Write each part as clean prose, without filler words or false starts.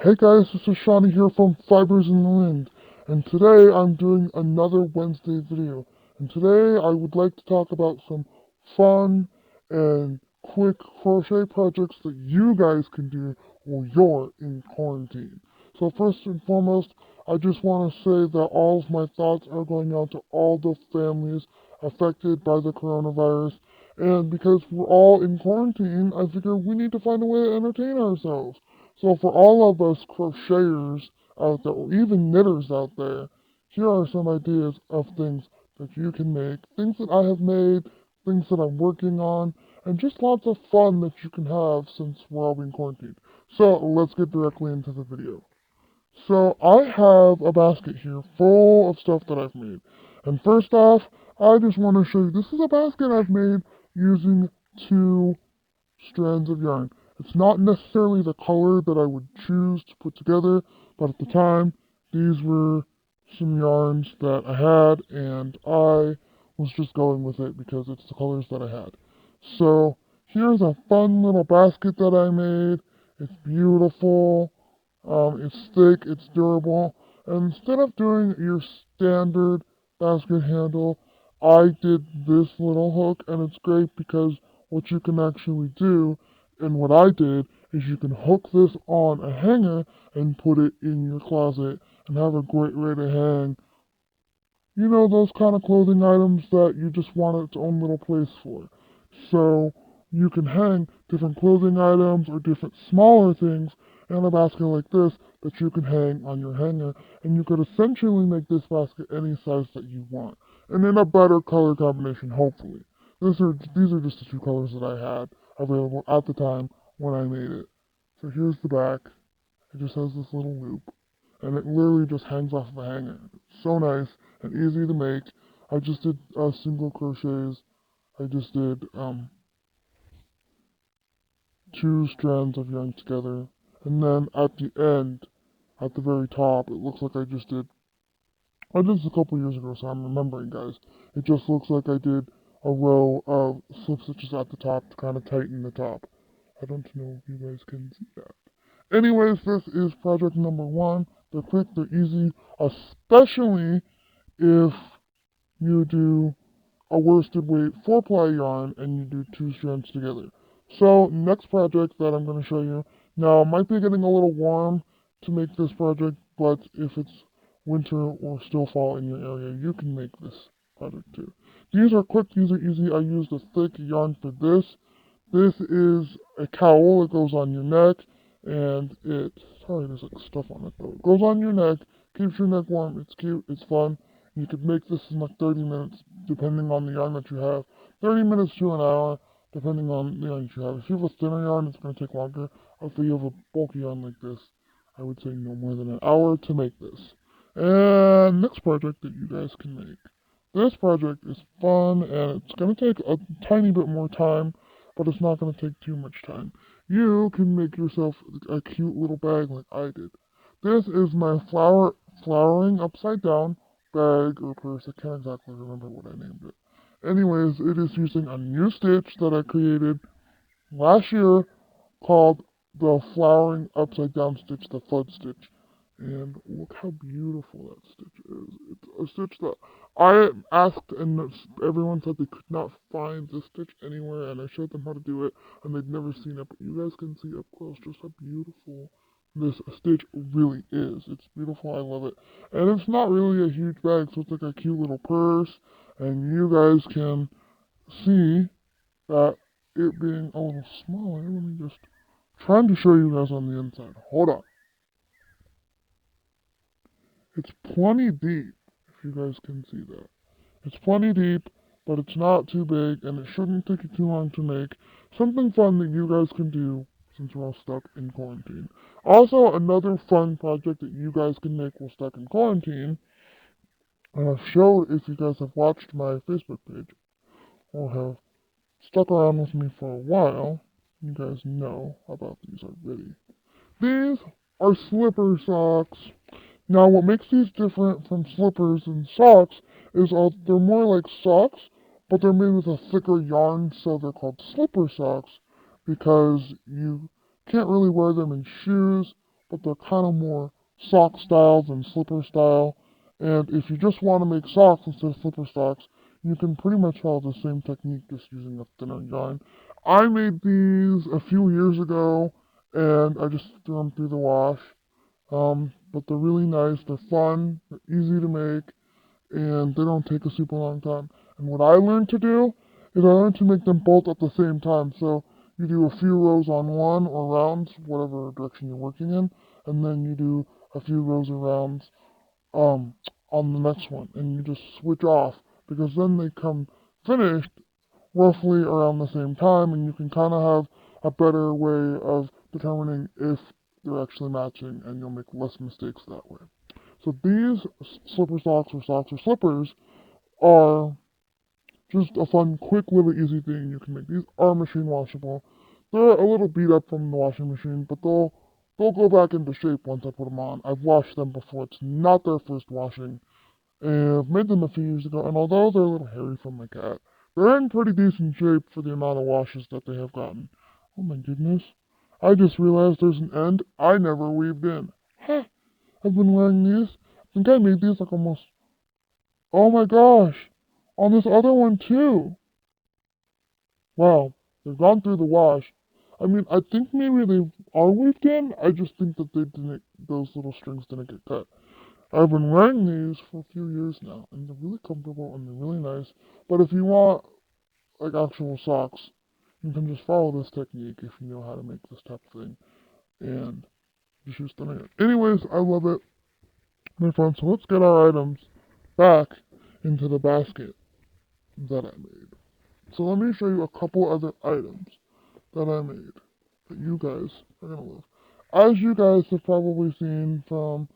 Hey guys, this is Shawnee here from Fibers in the Wind, and today I'm doing another Wednesday video. And today I would like to talk about some fun and quick crochet projects that you guys can do while you're in quarantine. So first and foremost, I just want to say that all of my thoughts are going out to all the families affected by the coronavirus. And because we're all in quarantine, I figure we need to find a way to entertain ourselves. So for all of us crocheters out there, or even knitters out there, here are some ideas of things that you can make, things that I have made, things that I'm working on, and just lots of fun that you can have since we're all being quarantined. So let's get directly into the video. So I have a basket here full of stuff that I've made. And first off, I just want to show you, this is a basket I've made using two strands of yarn. It's not necessarily the color that I would choose to put together, but at the time, these were some yarns that I had, and I was just going with it because it's the colors that I had. So here's a fun little basket that I made. It's beautiful, it's thick, it's durable, and instead of doing your standard basket handle, I did this little hook, and it's great because what you can actually do, and what I did, is you can hook this on a hanger and put it in your closet and have a great way to hang. You know, those kind of clothing items that you just want its own little place for. So you can hang different clothing items or different smaller things in a basket like this that you can hang on your hanger, and you could essentially make this basket any size that you want, and in a better color combination, hopefully. These are just the two colors that I had available at the time when I made it. So here's the back. It just has this little loop, and it literally just hangs off of a hanger. It's so nice and easy to make. I just did single crochets. I just did two strands of yarn together, and then at the end, at the very top, it looks like I just did. I did this a couple years ago, so I'm remembering, guys. It just looks like I did a row of slip stitches at the top to kind of tighten the top. I don't know if you guys can see that. Anyways, this is project number one. They're quick, they're easy, especially if you do a worsted weight 4-ply yarn and you do two strands together. So next project that I'm going to show you, now it might be getting a little warm to make this project, but if it's winter or still fall in your area, you can make this project too. These are quick, these are easy. I used a thick yarn for this. This is a cowl. It goes on your neck, and sorry, there's like stuff on it though. It goes on your neck, keeps your neck warm. It's cute, it's fun. You could make this in like 30 minutes, depending on the yarn that you have. 30 minutes to an hour, depending on the yarn that you have. If you have a thinner yarn, it's going to take longer. If you have a bulky yarn like this, I would say no more than an hour to make this. And next project that you guys can make. This project is fun, and it's going to take a tiny bit more time, but it's not going to take too much time. You can make yourself a cute little bag like I did. This is my flowering upside down bag or purse. I can't exactly remember what I named it. Anyways, it is using a new stitch that I created last year called the flowering upside down stitch, the fud stitch. And look how beautiful that stitch is. It's a stitch that I asked, and everyone said they could not find this stitch anywhere, and I showed them how to do it, and they'd never seen it. But you guys can see up close just how beautiful this stitch really is. It's beautiful. I love it. And it's not really a huge bag, so it's like a cute little purse, and you guys can see that it being a little smaller. Let me just trying to show you guys on the inside. Hold on. It's plenty deep, if you guys can see that. It's plenty deep, but it's not too big, and it shouldn't take you too long to make. Something fun that you guys can do since we're all stuck in quarantine. Also, another fun project that you guys can make while stuck in quarantine, and I've showed if you guys have watched my Facebook page or have stuck around with me for a while, you guys know about these already. These are slipper socks. Now, what makes these different from slippers and socks is they're more like socks, but they're made with a thicker yarn, so they're called slipper socks because you can't really wear them in shoes but they're kind of more sock style than slipper style. And if you just want to make socks instead of slipper socks, you can pretty much follow the same technique just using a thinner yarn. I made these a few years ago, and I just threw them through the wash. But they're really nice, they're fun, they're easy to make, and they don't take a super long time. And what I learned to do is I learned to make them both at the same time. So you do a few rows on one or rounds, whatever direction you're working in, and then you do a few rows or rounds um, on the next one, and you just switch off because then they come finished roughly around the same time, and you can kind of have a better way of determining if they're actually matching, and you'll make less mistakes that way. So these slipper socks or slippers are just a fun, quick, little easy thing you can make. These are machine washable. They're a little beat up from the washing machine, but they'll go back into shape once I put them on. I've washed them before. It's not their first washing. And I've made them a few years ago, and although they're a little hairy from my cat, they're in pretty decent shape for the amount of washes that they have gotten. Oh my goodness. I just realized there's an end I never weaved in. Huh. I've been wearing these. I think I made these like almost... Oh my gosh. On this other one too. Wow. They've gone through the wash. I mean, I think maybe they are weaved in. I just think that those little strings didn't get cut. I've been wearing these for a few years now, and they're really comfortable and they're really nice. But if you want like actual socks, you can just follow this technique if you know how to make this type of thing, and just use thinning it. Anyways, I love it, my friends. So let's get our items back into the basket that I made. So let me show you a couple other items that I made that you guys are gonna love. As you guys have probably seen from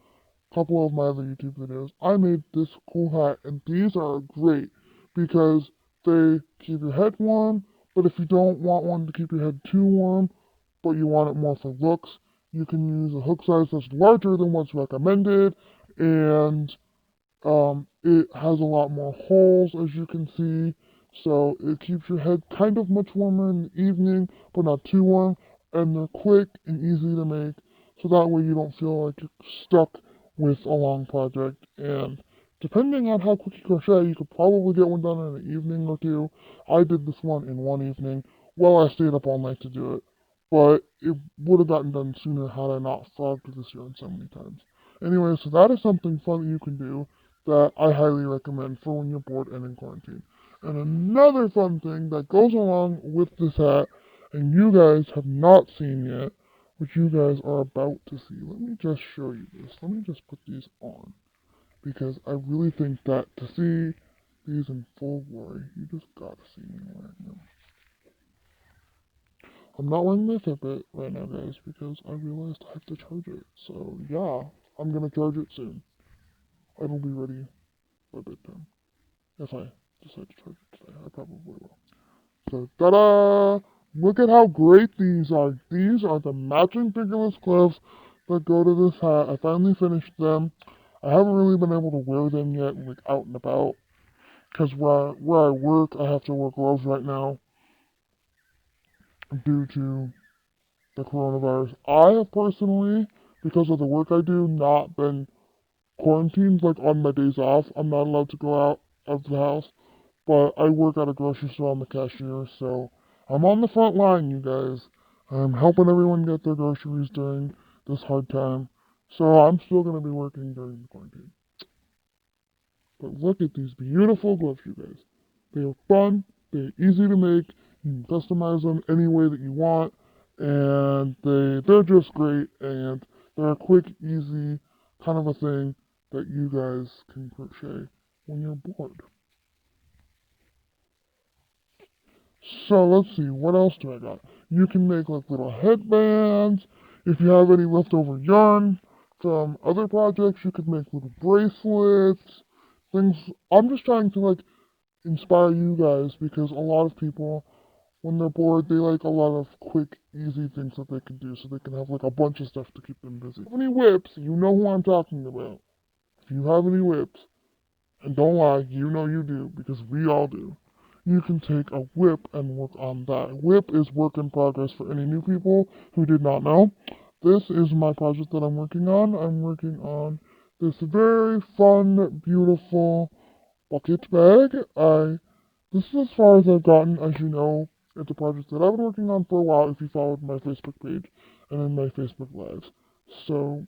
couple of my other YouTube videos, I made this cool hat, and these are great because they keep your head warm, but if you don't want one to keep your head too warm, but you want it more for looks, you can use a hook size that's larger than what's recommended, and it has a lot more holes, as you can see, so it keeps your head kind of much warmer in the evening, but not too warm, and they're quick and easy to make, so that way you don't feel like you're stuck with a long project. And depending on how quick you crochet, you could probably get one done in an evening or two. I did this one in one evening. Well, I stayed up all night to do it, but it would have gotten done sooner had I not frogged this yarn so many times. Anyway, so that is something fun that you can do that I highly recommend for when you're bored and in quarantine. And another fun thing that goes along with this hat, and you guys have not seen yet, which you guys are about to see. Let me just show you this. Let me just put these on, because I really think that to see these in full glory, you just gotta see me wearing them. I'm not wearing my Fitbit right now, guys, because I realized I have to charge it. So yeah, I'm gonna charge it soon. It'll be ready by bedtime. If I decide to charge it today, I probably will. So, ta-da! Look at how great these are. These are the matching fingerless gloves that go to this hat. I finally finished them. I haven't really been able to wear them yet, like out and about, because where I work, I have to wear gloves right now due to the coronavirus. I have personally, because of the work I do, not been quarantined. Like on my days off, I'm not allowed to go out of the house. But I work at a grocery store. I'm a cashier, so I'm on the front line, you guys. I'm helping everyone get their groceries during this hard time. So I'm still going to be working during the quarantine. But look at these beautiful gloves, you guys. They are fun. They're easy to make. You can customize them any way that you want. And they're just great. And they're a quick, easy kind of a thing that you guys can crochet when you're bored. So let's see, what else do I got? You can make like little headbands. If you have any leftover yarn from other projects, you could make little bracelets, things. I'm just trying to like inspire you guys because a lot of people, when they're bored, they like a lot of quick, easy things that they can do so they can have like a bunch of stuff to keep them busy. If you have any whips, you know who I'm talking about. If you have any whips, and don't lie, you know you do because we all do. You can take a whip and work on that. Whip is work in progress for any new people who did not know. this is my project that I'm working on. I'm working on this very fun, beautiful bucket bag. This is as far as I've gotten. As you know, it's a project that I've been working on for a while if you followed my Facebook page and in my Facebook lives. So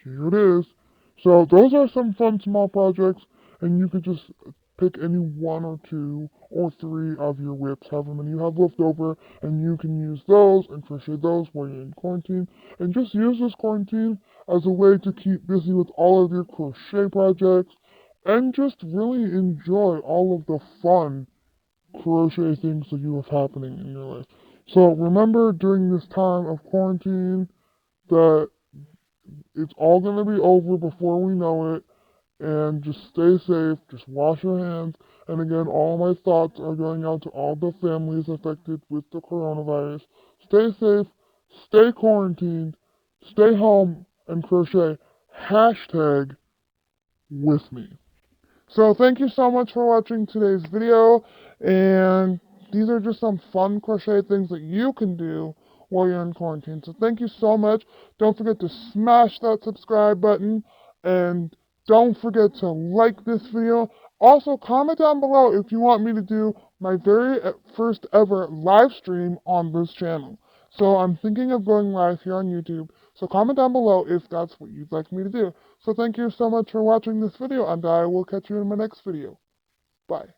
here it is. So those are some fun small projects, and you could just pick any one or two or three of your whips, however many you have left over, and you can use those and crochet those while you're in quarantine. And just use this quarantine as a way to keep busy with all of your crochet projects and just really enjoy all of the fun crochet things that you have happening in your life. So remember during this time of quarantine that it's all going to be over before we know it. And just stay safe. Just wash your hands. And again, all my thoughts are going out to all the families affected with the coronavirus. Stay safe. Stay quarantined. Stay home and crochet. Hashtag with me. So thank you so much for watching today's video, and these are just some fun crochet things that you can do while you're in quarantine. So thank you so much. Don't forget to smash that subscribe button, and don't forget to like this video. Also, comment down below if you want me to do my very first ever live stream on this channel. So I'm thinking of going live here on YouTube. So comment down below if that's what you'd like me to do. So thank you so much for watching this video, and I will catch you in my next video. Bye.